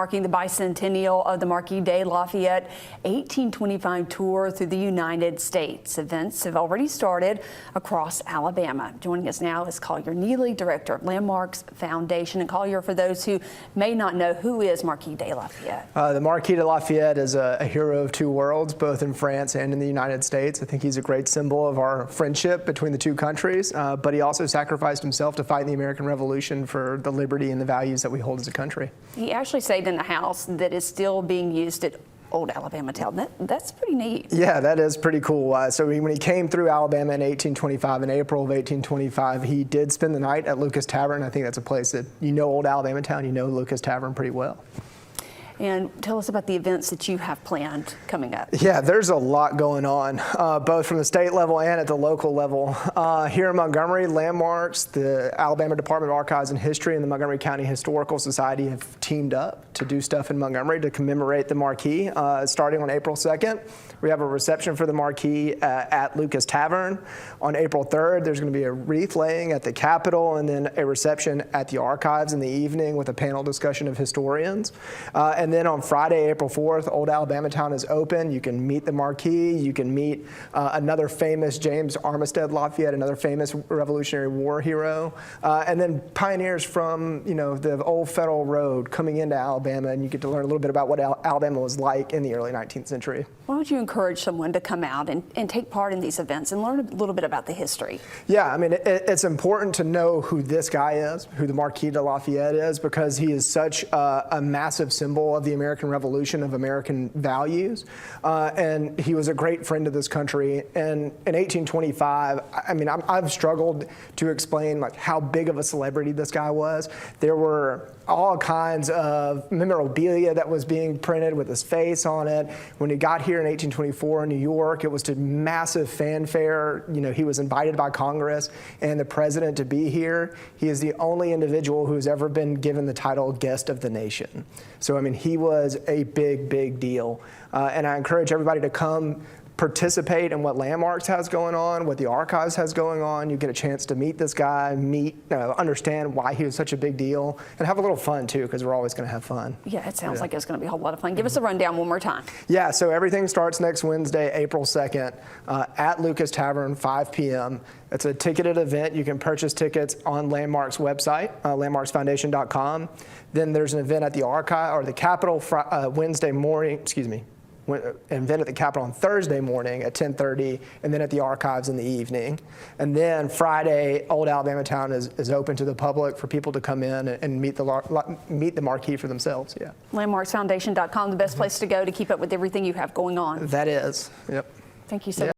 Marking the bicentennial of the Marquis De Lafayette 1825 tour through the United States. Events have already started across Alabama. Joining us now is Collier Neely, Director of Landmarks Foundation. And Collier, for those who may not know, who is Marquis De Lafayette? The Marquis de Lafayette is a hero of two worlds, both in France and in the United States. I think he's a great symbol of our friendship between the two countries, but he also sacrificed himself to fight in the American Revolution for the liberty and the values that we hold as a country. He actually stayed in a house that is still being used at old Alabama Town. That's pretty neat. Yeah, that is pretty cool. So when he came through Alabama in 1825, in April of 1825, he did spend the night at Lucas Tavern. I think that's a place that, you know, old Alabama Town, you know Lucas Tavern pretty well. And tell us about the events that you have planned coming up. Yeah, there's a lot going on, both from the state level and at the local level. Here in Montgomery, Landmarks, the Alabama Department of Archives and History, and the Montgomery County Historical Society have teamed up to do stuff in Montgomery to commemorate the Marquis. Starting on April 2nd, we have a reception for the Marquis at Lucas Tavern. On April 3rd, there's going to be a wreath laying at the Capitol, and then a reception at the Archives in the evening with a panel discussion of historians. And then on Friday, April 4th, Old Alabama Town is open. You can meet the Marquis. You can meet another famous James Armistead Lafayette, another famous Revolutionary War hero. And then pioneers from, you know, the old Federal Road coming into Alabama, and you get to learn a little bit about what Alabama was like in the early 19th century. Why would you encourage someone to come out and take part in these events and learn a little bit about the history? Yeah, I mean, it's important to know who this guy is, who the Marquis de Lafayette is, because he is such a massive symbol of the American Revolution, of American values. And he was a great friend of this country. And in 1825, I mean, I've struggled to explain like how big of a celebrity this guy was. There were all kinds of memorabilia that was being printed with his face on it. When he got here in 1824 in New York, it was to massive fanfare. You know, he was invited by Congress and the president to be here. He is the only individual who's ever been given the title Guest of the Nation. So, I mean, he was a big, big deal. And I encourage everybody to come participate in what Landmarks has going on, what the Archives has going on. You get a chance to meet this guy, understand why he was such a big deal, and have a little fun too, because we're always going to have fun. Yeah, it sounds like it's going to be a whole lot of fun. Give us a rundown one more time. Yeah, so everything starts next Wednesday, April 2nd, at Lucas Tavern, 5 p.m. It's a ticketed event. You can purchase tickets on Landmarks website, landmarksfoundation.com. Then there's an event at the Archive or the Capitol Wednesday morning, an event at the Capitol on Thursday morning at 10:30, and then at the Archives in the evening. And then Friday, Old Alabama Town is open to the public for people to come in and meet the Marquis for themselves. Yeah. Landmarksfoundation.com, the best place to go to keep up with everything you have going on. That is. Yep. Thank you so much.